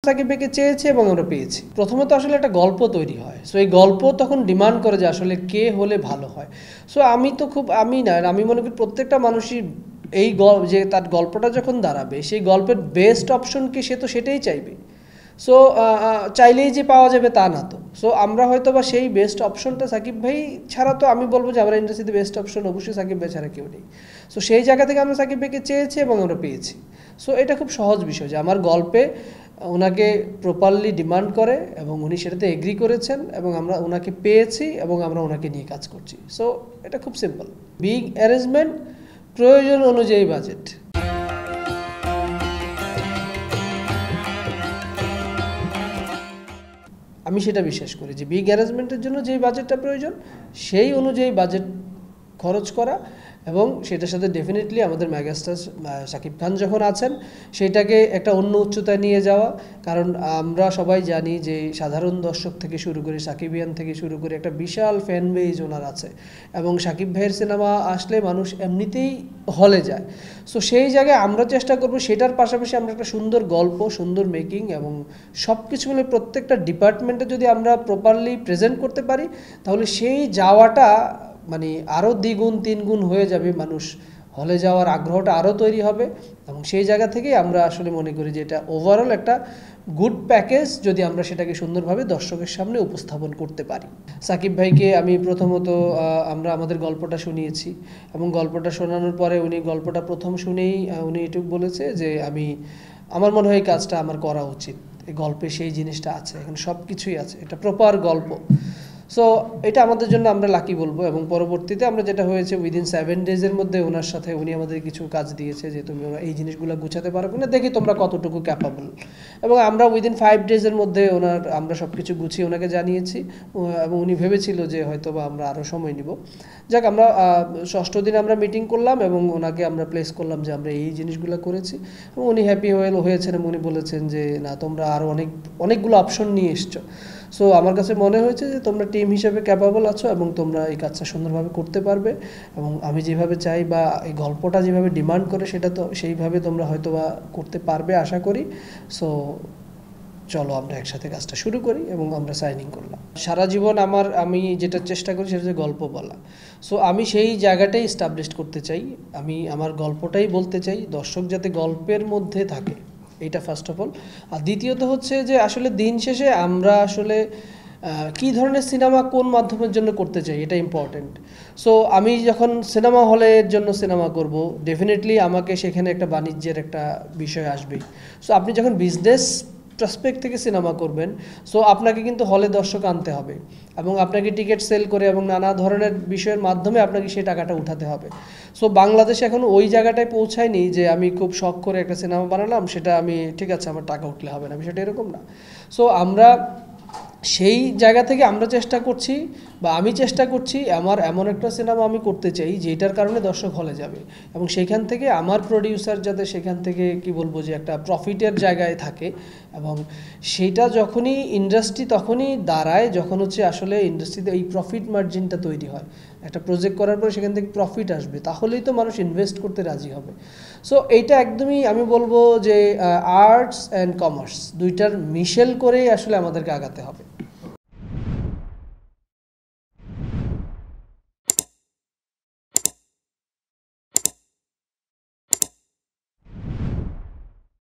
সাকিব ভাইকে চেয়েছি এবং আমরা পেয়েছি। প্রথমত আসলে একটা গল্প তৈরি হয়, সো এই গল্প তখন ডিমান্ড করে যে আসলে কে হলে ভালো হয়। সো আমি মনে করি প্রত্যেকটা মানুষই এই যে তার গল্পটা যখন দাঁড়াবে সেই গল্পের বেস্ট অপশন কি সে তো সেটাই চাইবে। সো চাইলেই যে পাওয়া যাবে তা না তো। সো আমরা হয়তো বা সেই বেস্ট অপশনটা সাকিব ভাই ছাড়া, তো আমি বলবো যে আমরা ইন্ডাস্ট্রিতে বেস্ট অপশন অবশ্যই সাকিব ভাই ছাড়া কেউ নেই। সো সেই জায়গা থেকে আমরা সাকিব ভাইকে চেয়েছি এবং আমরা পেয়েছি। সো এটা খুব সহজ বিষয় যে আমার গল্পে ওনাকে প্রপারলি ডিমান্ড করে এবং উনি সেটাতে এগ্রি করেছেন এবং আমরা ওনাকে পেয়েছি এবং আমরা ওনাকে নিয়ে কাজ করছি। সো এটা খুব সিম্পল। বিগ অ্যারেঞ্জমেন্ট, প্রয়োজন অনুযায়ী বাজেট। আমি সেটা বিশ্বাস করি যে বিগ অ্যারেঞ্জমেন্টের জন্য যেই বাজেটটা প্রয়োজন সেই অনুযায়ী বাজেট খরচ করা, এবং সেটার সাথে ডেফিনেটলি আমাদের মেগাস্টার শাকিব খান যখন আছেন সেটাকে একটা অন্য উচ্চতায় নিয়ে যাওয়া। কারণ আমরা সবাই জানি যে সাধারণ দর্শক থেকে শুরু করে সাকিবিয়ান থেকে শুরু করে একটা বিশাল ফ্যান বেজ ওনার আছে, এবং সাকিব ভাইয়ের সিনেমা আসলে মানুষ এমনিতেই হলে যায়। সো সেই জায়গায় আমরা চেষ্টা করব সেটার পাশাপাশি আমরা একটা সুন্দর গল্প, সুন্দর মেকিং এবং সব কিছু মিলে প্রত্যেকটা ডিপার্টমেন্টে যদি আমরা প্রপারলি প্রেজেন্ট করতে পারি তাহলে সেই যাওয়াটা মানে আরও দ্বিগুণ তিনগুণ হয়ে যাবে, মানুষ হলে যাওয়ার আগ্রহটা আরও তৈরি হবে। এবং সেই জায়গা থেকেই আমরা আসলে মনে করি যে এটা ওভারঅল একটা গুড প্যাকেজ যদি আমরা সেটাকে সুন্দরভাবে দর্শকের সামনে উপস্থাপন করতে পারি। সাকিব ভাইকে আমি প্রথমত আমরা আমাদের গল্পটা শুনিয়েছি এবং গল্পটা শোনানোর পরে উনি গল্পটা প্রথম শুনেই উনি এটুকু বলেছে যে আমার মনে হয় এই কাজটা আমার করা উচিত, এই গল্পে সেই জিনিসটা আছে, এখানে সব কিছুই আছে, এটা প্রপার গল্প। সো এটা আমাদের জন্য আমরা লাকি বলবো। এবং পরবর্তীতে আমরা যেটা হয়েছে উইদিন 7 ডেজের মধ্যে ওনার সাথে উনি আমাদের কিছু কাজ দিয়েছে যে তুমি এই জিনিসগুলো গুছাতে পারবে না, দেখি তোমরা কতটুকু ক্যাপাবল। এবং আমরা উইদিন 5 ডেজের মধ্যে আমরা সব কিছু গুছিয়ে ওনাকে জানিয়েছি এবং উনি ভেবেছিল যে হয়তো বা আমরা আরও সময় নিব। যাক, আমরা 6ষ্ঠ দিন আমরা মিটিং করলাম এবং ওনাকে আমরা প্লেস করলাম যে আমরা এই জিনিসগুলো করেছি এবং উনি হ্যাপি হয়েছেন এবং উনি বলেছেন যে না, তোমরা আরও অনেকগুলো অপশন নিয়ে এসছো। সো আমার কাছে মনে হয়েছে যে তোমরা টিম হিসেবে ক্যাপাবল আছো এবং তোমরা এই কাজটা সুন্দরভাবে করতে পারবে, এবং আমি যেভাবে চাই বা এই গল্পটা যেভাবে ডিমান্ড করে সেটা তো সেইভাবে তোমরা হয়তো বা করতে পারবে আশা করি। সো চলো আমরা একসাথে কাজটা শুরু করি, এবং আমরা সাইনিং করলাম। সারা জীবন আমি যেটা চেষ্টা করি সেটা হচ্ছে গল্প বলা। সো আমি সেই জায়গাটাই এস্টাবলিশ করতে চাই, আমি আমার গল্পটাই বলতে চাই, দর্শক যাতে গল্পের মধ্যে থাকে, এইটা ফার্স্ট অফ অল। আর দ্বিতীয়ত হচ্ছে যে আসলে দিন শেষে আমরা আসলে কী ধরনের সিনেমা কোন মাধ্যমের জন্য করতে চাই এটা ইম্পর্টেন্ট। সো আমি যখন সিনেমা হলের জন্য সিনেমা করব, ডেফিনেটলি আমাকে সেখানে একটা বাণিজ্যের একটা বিষয় আসবেই। সো আপনি যখন বিজনেস প্রসপেক্ট থেকে সিনেমা করবেন, সো আপনাকে কিন্তু হলে দর্শক আনতে হবে এবং আপনাকে টিকিট সেল করে এবং নানা ধরনের বিষয়ের মাধ্যমে আপনাকে সেই টাকাটা উঠাতে হবে। সো বাংলাদেশে এখন ওই জায়গাটায় পৌঁছায়নি যে আমি খুব শখ করে একটা সিনেমা বানালাম, সেটা আমি ঠিক আছে আমার টাকা উঠলে হবে না, বিষয়টা এরকম না। সো আমরা সেই জায়গা থেকে আমরা চেষ্টা করছি বা আমি চেষ্টা করছি আমার এমন একটা সিনেমা আমি করতে চাই যেটার কারণে দর্শক হলে যাবে, এবং সেইখান থেকে আমার প্রডিউসার যাতে সেখান থেকে কি বলবো যে একটা প্রফিটের জায়গায় থাকে, এবং সেইটা যখনই ইন্ডাস্ট্রি তখনই দাঁড়ায় যখন হচ্ছে আসলে ইন্ডাস্ট্রিতে এই প্রফিট মার্জিনটা তৈরি হয়। একটা প্রজেক্ট করার পরে সেখান থেকে প্রফিট আসবে, তাহলেই তো মানুষ ইনভেস্ট করতে রাজি হবে। সো এইটা একদমই আমি বলবো যে আর্টস অ্যান্ড কমার্স দুইটার মিশেল করেই আসলে আমাদেরকে আগাতে হবে।